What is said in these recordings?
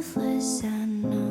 ruthless, I know.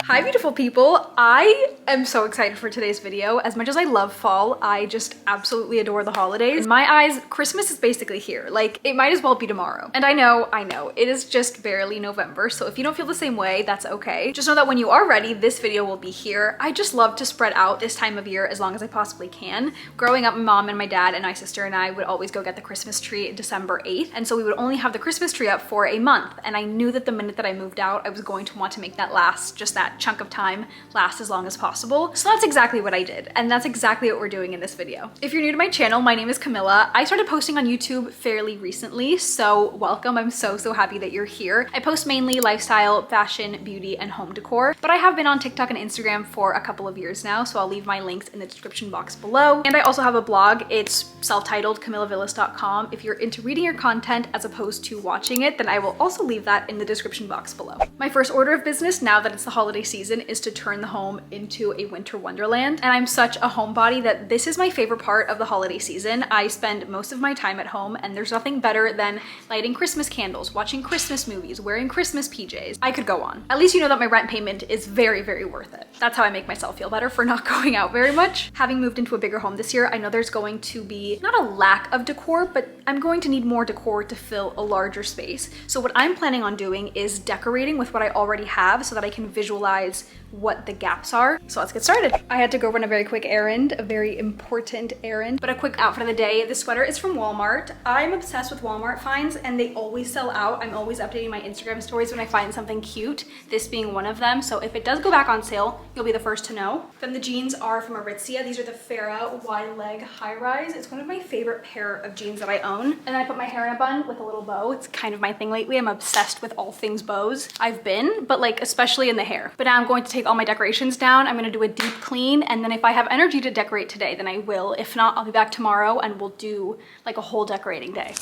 Hi beautiful people, I am so excited for today's video. As much as I love fall, I just absolutely adore the holidays. In my eyes, Christmas is basically here. Like, it might as well be tomorrow. And I know, it is just barely November, so if you don't feel the same way, that's okay. Just know that when you are ready, this video will be here. I just love to spread out this time of year as long as I possibly can. Growing up, my mom and my dad and my sister and I would always go get the Christmas tree December 8th, and so we would only have the Christmas tree up for a month, and I knew that the minute that I moved out, I was going to want to make that last, just that chunk of time last as long as possible. So that's exactly what I did, and that's exactly what we're doing in this video. If you're new to my channel, my name is Camilla. I started posting on YouTube fairly recently, so welcome. I'm so happy that you're here. I post mainly lifestyle, fashion, beauty, and home decor, but I have been on TikTok and Instagram for a couple of years now, so I'll leave my links in the description box below. And I also have a blog. It's self-titled camillavillas.com. If you're into reading your content as opposed to watching it, then I will also leave that in the description box below. My first order of business, now that it's the holiday season, is to turn the home into a winter wonderland. And I'm such a homebody that this is my favorite part of the holiday season. I spend most of my time at home, and there's nothing better than lighting Christmas candles, watching Christmas movies, wearing Christmas PJs. I could go on. At least you know that my rent payment is very worth it. That's how I make myself feel better for not going out very much. Having moved into a bigger home this year, I know there's going to be not a lack of decor, but I'm going to need more decor to fill a larger space. So what I'm planning on doing is decorating with what I already have so that I can visualize what the gaps are. So let's get started. I had to go run a very quick errand, a very important errand, but a quick outfit of the day. This sweater is from Walmart. I'm obsessed with Walmart finds, and they always sell out. I'm always updating my Instagram stories when I find something cute, this being one of them. So if it does go back on sale, you'll be the first to know. Then the jeans are from Aritzia. These are the Farrah wide leg high rise. It's one of my favorite pair of jeans that I own. And I put my hair in a bun with a little bow. It's kind of my thing lately. I'm obsessed with all things bows. I've been, but like especially in the hair. But now I'm going to take all my decorations down. I'm gonna do a deep clean, and then if I have energy to decorate today, then I will. If not, I'll be back tomorrow and we'll do like a whole decorating day.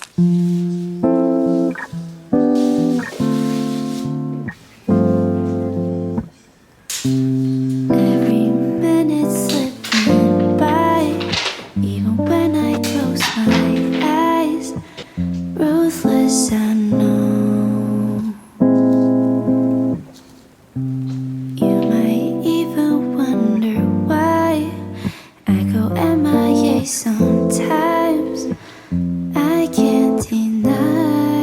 Every minute slipping by, even when I close my eyes. Ruthless, I know. You might even wonder why I go MIA sometimes. I can't deny.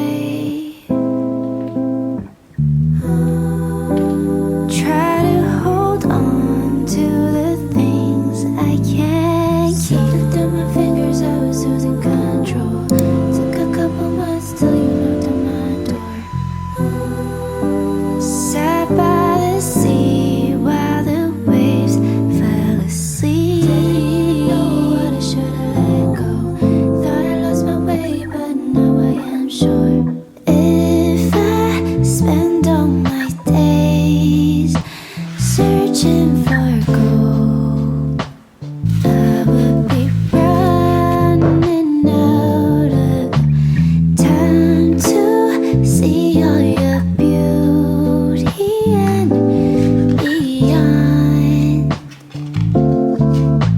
Try to hold on to the things I can't keep. Slipped through my fingers, I was losing control. Took a couple months till you knocked on my door. Sat by the sea while the waves fell asleep. Didn't know what I should've let go. Thought I lost my way, but now I am sure. If I spend all my days searching for gold, I would be running out of time to see all your beauty and beyond.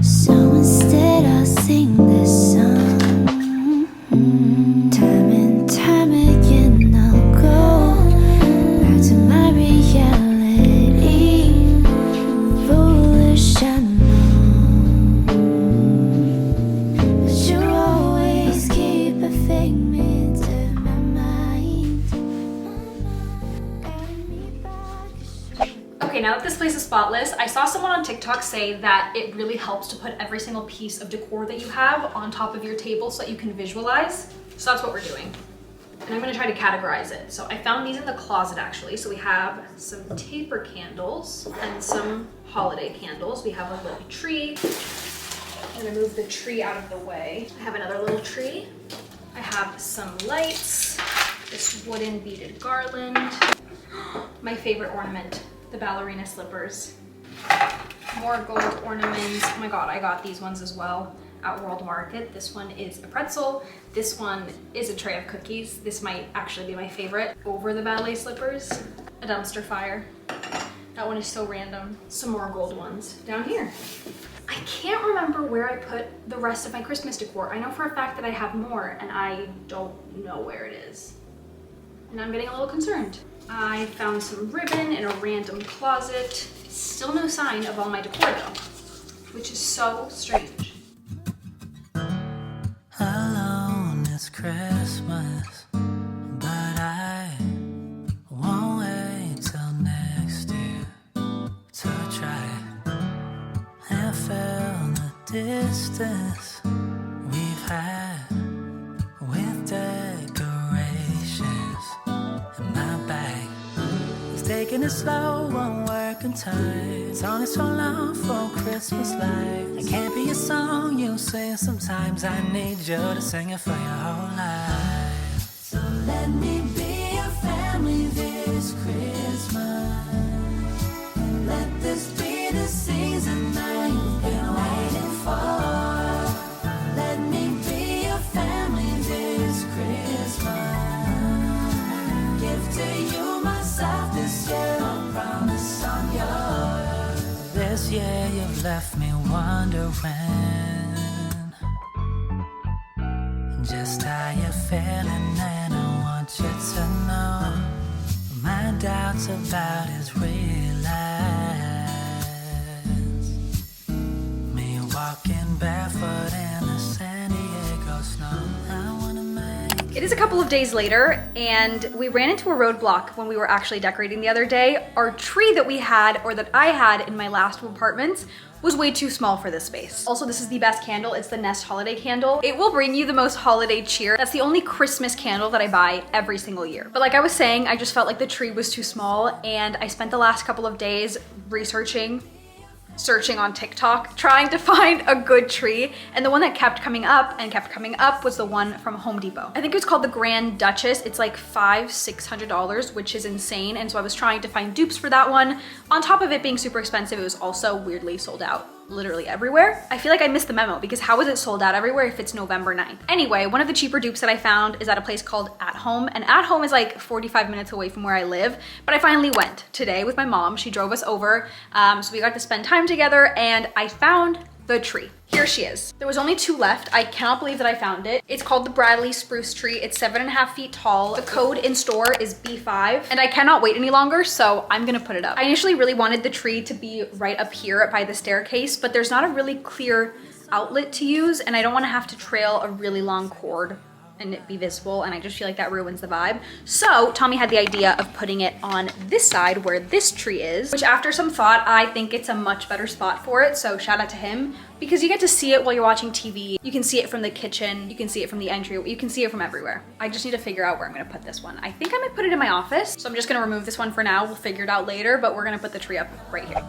So instead I'll sing this song. Time and time again I'll go back to my reality. Foolish, I know, but you always keep a figment in my mind. Guide me back. Okay, now that this place is spotless, I saw someone on TikTok say that it really helps to put every single piece of decor that you have on top of your table so that you can visualize. So that's what we're doing. And I'm gonna try to categorize it. So I found these in the closet actually. So we have some taper candles and some holiday candles. We have a little tree. I'm gonna move the tree out of the way. I have another little tree. I have some lights, this wooden beaded garland. My favorite ornament, the ballerina slippers. More gold ornaments. Oh my God, I got these ones as well at World Market. This one is a pretzel. This one is a tray of cookies. This might actually be my favorite over the ballet slippers. A dumpster fire. That one is so random. Some more gold ones down here. I can't remember where I put the rest of my Christmas decor. I know for a fact that I have more and I don't know where it is. And I'm getting a little concerned. I found some ribbon in a random closet. Still no sign of all my decor though, which is so strange. Alone it's Christmas, but I won't wait till next year to try and fill the distance we've had with decorations in my bag. He's taking it slow, won't work on time. It's only so long for Christmas lights. It can't be a song you sing sometimes. I need you to sing it for your whole life. So let me be your family this Christmas. Let this be the season that you've been waiting for. Let me be your family this Christmas. Give to you myself this year, I promise I'm yours. This year you've left me wondering just how you're feeling, and I want you to know my doubts about his realize. Me walking barefoot in the San Diego snow. I wanna make It is a couple of days later and we ran into a roadblock when we were actually decorating the other day. Our tree that we had, or that I had in my last two apartments, was way too small for this space. Also, this is the best candle. It's the Nest holiday candle. It will bring you the most holiday cheer. That's the only Christmas candle that I buy every single year. But like I was saying, I just felt like the tree was too small, and I spent the last couple of days searching on TikTok, trying to find a good tree. And the one that kept coming up was the one from Home Depot. I think it was called the Grand Duchess. It's like $600, which is insane. And so I was trying to find dupes for that one. On top of it being super expensive, it was also weirdly sold out literally everywhere. I feel like I missed the memo, because how is it sold out everywhere if it's November 9th? Anyway, one of the cheaper dupes that I found is at a place called At Home, and At Home is like 45 minutes away from where I live, but I finally went today with my mom. She drove us over, so we got to spend time together, and I found the tree. Here she is. There was only two left. I cannot believe that I found it. It's called the Bradley Spruce Tree. It's 7.5 feet tall. The code in store is B5, and I cannot wait any longer, so I'm gonna put it up. I initially really wanted the tree to be right up here by the staircase, but there's not a really clear outlet to use, and I don't wanna have to trail a really long cord and it be visible, and I just feel like that ruins the vibe. So Tommy had the idea of putting it on this side where this tree is, which after some thought, I think it's a much better spot for it. So shout out to him, because you get to see it while you're watching TV. You can see it from the kitchen, you can see it from the entry, you can see it from everywhere. I just need to figure out where I'm gonna put this one. I think I might put it in my office. So I'm just gonna remove this one for now. We'll figure it out later, but we're gonna put the tree up right here.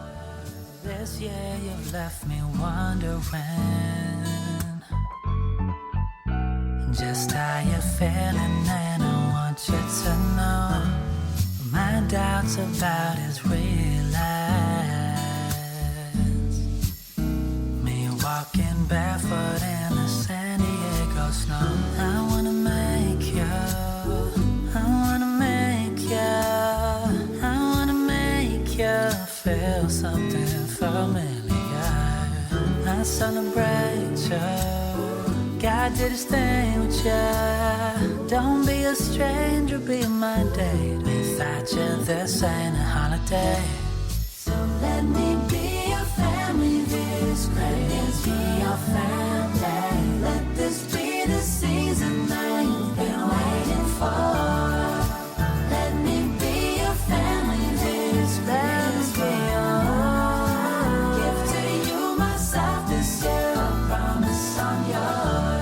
this year you've left me wondering just how you're feeling, and I want you to know my doubts about his realize. Me walking barefoot in the San Diego snow. I wanna make you, I wanna make you, I wanna make you feel something familiar. I celebrate you. God did his thing with ya. Don't be a stranger, be my date. Without you, this ain't a holiday. So let me be your family this Christmas. Be your family. Let this be the season that you've been waiting for. Let me be your family this Christmas. Give to you myself this year, I promise I'm yours.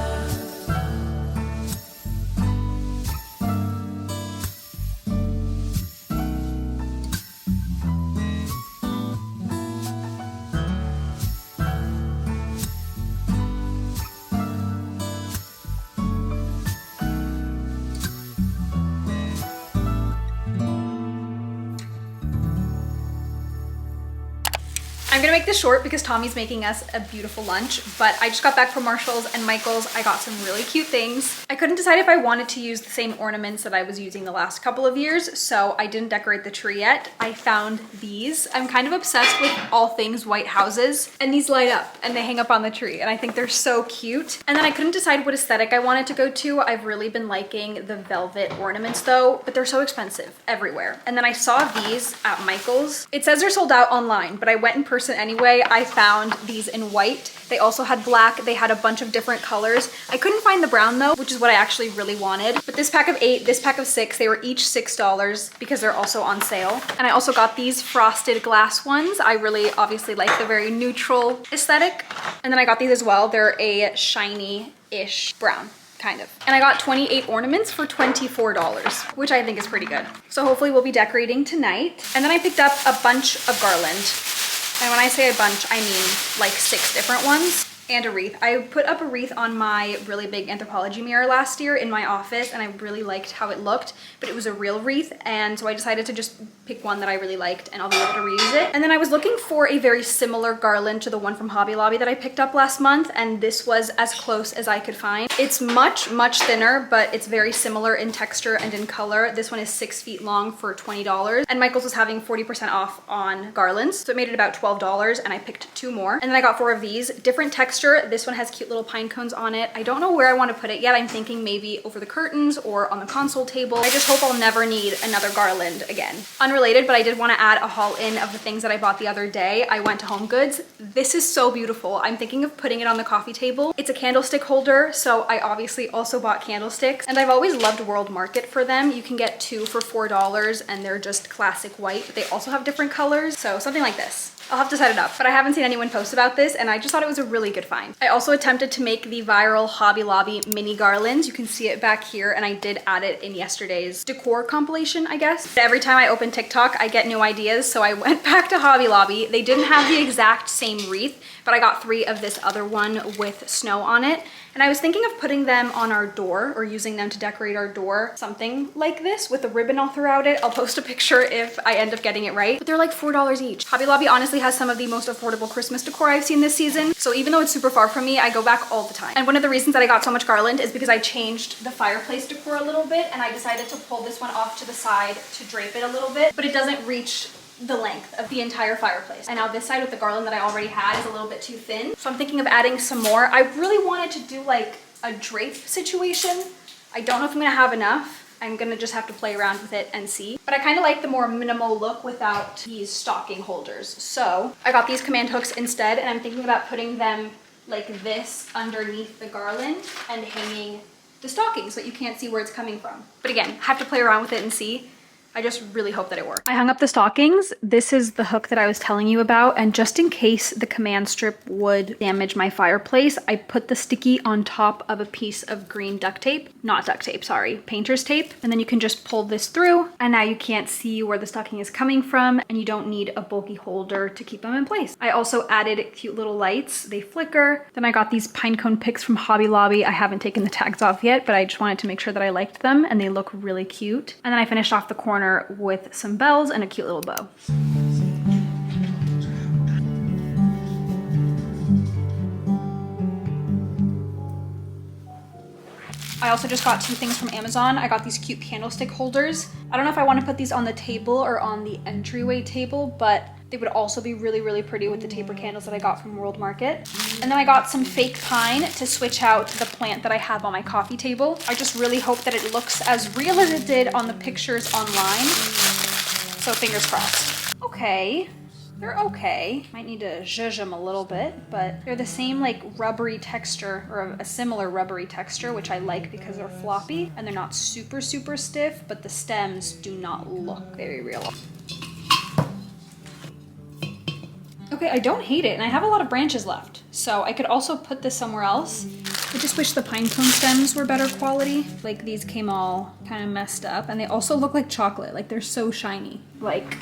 I'm gonna make this short because Tommy's making us a beautiful lunch, but I just got back from Marshall's and Michael's. I got some really cute things. I couldn't decide if I wanted to use the same ornaments that I was using the last couple of years, so I didn't decorate the tree yet. I found these. I'm kind of obsessed with all things white houses, and these light up and they hang up on the tree, and I think they're so cute. And then I couldn't decide what aesthetic I wanted to go to. I've really been liking the velvet ornaments though, but they're so expensive everywhere. And then I saw these at Michael's. It says they're sold out online, but I went in person anyway. I found these in white. They also had black. They had a bunch of different colors. I couldn't find the brown though, which is what I actually really wanted. But this pack of 8, this pack of 6, they were each $6 because they're also on sale. And I also got these frosted glass ones. I really obviously like the very neutral aesthetic. And then I got these as well. They're a shiny-ish brown, kind of. And I got 28 ornaments for $24, which I think is pretty good. So hopefully we'll be decorating tonight. And then I picked up a bunch of garland. And when I say a bunch, I mean like 6 different ones. And a wreath. I put up a wreath on my really big Anthropologie mirror last year in my office, and I really liked how it looked, but it was a real wreath, and so I decided to just pick one that I really liked and I'll be able to reuse it. And then I was looking for a very similar garland to the one from Hobby Lobby that I picked up last month, and this was as close as I could find. It's much thinner, but it's very similar in texture and in color. This one is 6 feet long for $20, and Michael's was having 40% off on garlands, so it made it about $12, and I picked 2 more. And then I got 4 of these, different texture. This one has cute little pine cones on it. I don't know where I want to put it yet. I'm thinking maybe over the curtains or on the console table. I just hope I'll never need another garland again. Unrelated, but I did want to add a haul in of the things that I bought the other day. I went to Home Goods. This is so beautiful. I'm thinking of putting it on the coffee table. It's a candlestick holder, so I obviously also bought candlesticks, and I've always loved World Market for them. You can get 2 for $4, and they're just classic white, but they also have different colors, so something like this. I'll have to set it up, but I haven't seen anyone post about this, and I just thought it was a really good find. I also attempted to make the viral Hobby Lobby mini garlands. You can see it back here, and I did add it in yesterday's decor compilation, I guess. Every time I open TikTok, I get new ideas, so I went back to Hobby Lobby. They didn't have the exact same wreath, but I got 3 of this other one with snow on it. And I was thinking of putting them on our door or using them to decorate our door, something like this with a ribbon all throughout it. I'll post a picture if I end up getting it right, but they're like $4 each. Hobby Lobby honestly has some of the most affordable Christmas decor I've seen this season. So even though it's super far from me, I go back all the time. And one of the reasons that I got so much garland is because I changed the fireplace decor a little bit, and I decided to pull this one off to the side to drape it a little bit, but it doesn't reach the length of the entire fireplace. And now this side with the garland that I already had is a little bit too thin. So I'm thinking of adding some more. I really wanted to do like a drape situation. I don't know if I'm gonna have enough. I'm gonna just have to play around with it and see. But I kind of like the more minimal look without these stocking holders. So I got these command hooks instead, and I'm thinking about putting them like this underneath the garland and hanging the stocking so that you can't see where it's coming from. But again, I have to play around with it and see. I just really hope that it works. I hung up the stockings. This is the hook that I was telling you about, and just in case the command strip would damage my fireplace, I put the sticky on top of a piece of green duct tape. Not duct tape, sorry, painter's tape. And then you can just pull this through, and now you can't see where the stocking is coming from, and you don't need a bulky holder to keep them in place. I also added cute little lights. They flicker. Then I got these pine cone picks from Hobby Lobby. I haven't taken the tags off yet, but I just wanted to make sure that I liked them, and they look really cute. And then I finished off the corner with some bells and a cute little bow. I also just got 2 things from Amazon. I got these cute candlestick holders. I don't know if I want to put these on the table or on the entryway table, but they would also be really pretty with the taper candles that I got from World Market. And then I got some fake pine to switch out the plant that I have on my coffee table. I just really hope that it looks as real as it did on the pictures online. So fingers crossed. Okay, they're okay. Might need to zhuzh them a little bit, but they're the same like rubbery texture, or a similar rubbery texture, which I like because they're floppy and they're not super stiff, but the stems do not look very real. Okay, I don't hate it, and I have a lot of branches left, so I could also put this somewhere else. I just wish the pine cone stems were better quality. Like, these came all kind of messed up, and they also look like chocolate. Like, they're so shiny. Like,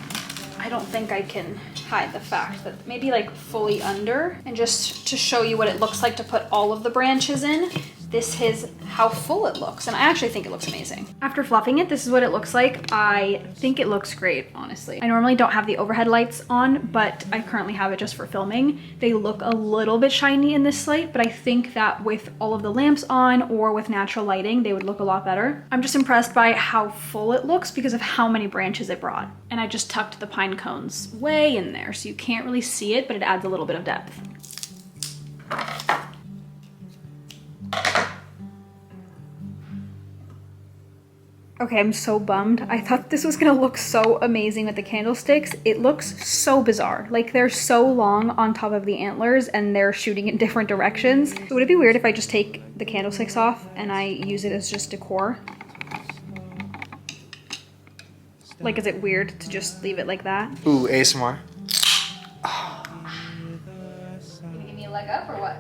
I don't think I can hide the fact that maybe like fully under, and just to show you what it looks like to put all of the branches in, this is how full it looks, and I actually think it looks amazing. After fluffing it, this is what it looks like. I think it looks great, honestly. I normally don't have the overhead lights on, but I currently have it just for filming. They look a little bit shiny in this light, but I think that with all of the lamps on or with natural lighting, they would look a lot better. I'm just impressed by how full it looks because of how many branches it brought. And I just tucked the pine cones way in there, so you can't really see it, but it adds a little bit of depth. Okay, I'm so bummed. I thought this was gonna look so amazing with the candlesticks. It looks so bizarre. Like, they're so long on top of the antlers and they're shooting in different directions. So would it be weird if I just take the candlesticks off and I use it as just decor? Like, is it weird to just leave it like that? Ooh, ASMR. Can you give me a leg up or what?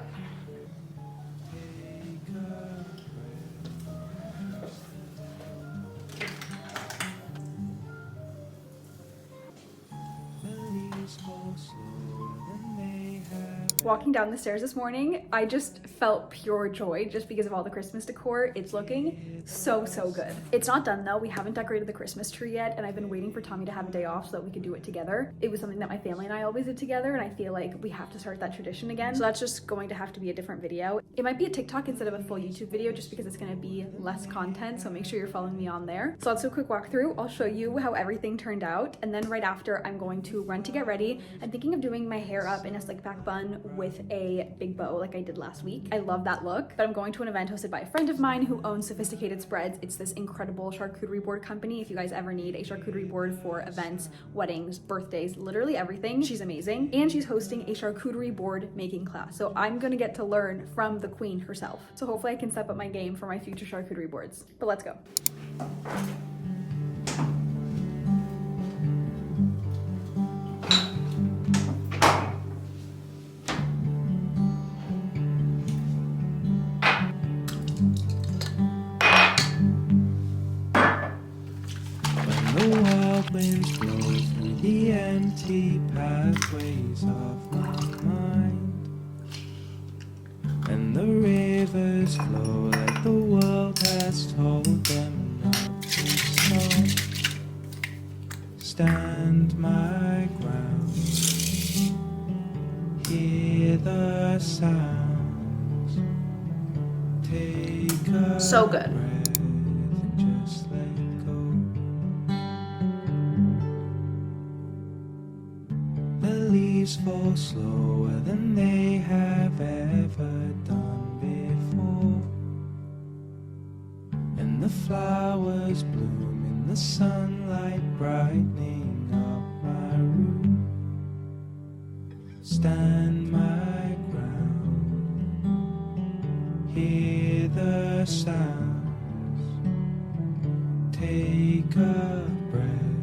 Walking down the stairs this morning, I just felt pure joy just because of all the Christmas decor. It's looking so good. It's not done though. We haven't decorated the Christmas tree yet, and I've been waiting for Tommy to have a day off so that we could do it together. It was something that my family and I always did together, and I feel like we have to start that tradition again. So that's just going to have to be a different video. It might be a TikTok instead of a full YouTube video just because it's going to be less content, so make sure you're following me on there. So let's do a quick walkthrough. I'll show you how everything turned out, and then right after I'm going to run to get ready. I'm thinking of doing my hair up in a slick back bun with a big bow like I did last week. I love that look, but I'm going to an event hosted by a friend of mine who owns Sophisticated Spreads. It's this incredible charcuterie board company. If you guys ever need a charcuterie board for events, weddings, birthdays, literally everything, she's amazing. And she's hosting a charcuterie board making class. So I'm gonna get to learn from the queen herself. So hopefully I can step up my game for my future charcuterie boards. But let's go. The wild winds blow through the empty pathways of my mind, and the rivers flow like the world has told them not to stop. Stand my ground, hear the sounds, take a So good. breath and just let go. The leaves fall slower than they have ever done before, and the flowers bloom in the sunlight, brightening up my room. Stand my ground, hear the sounds, take a breath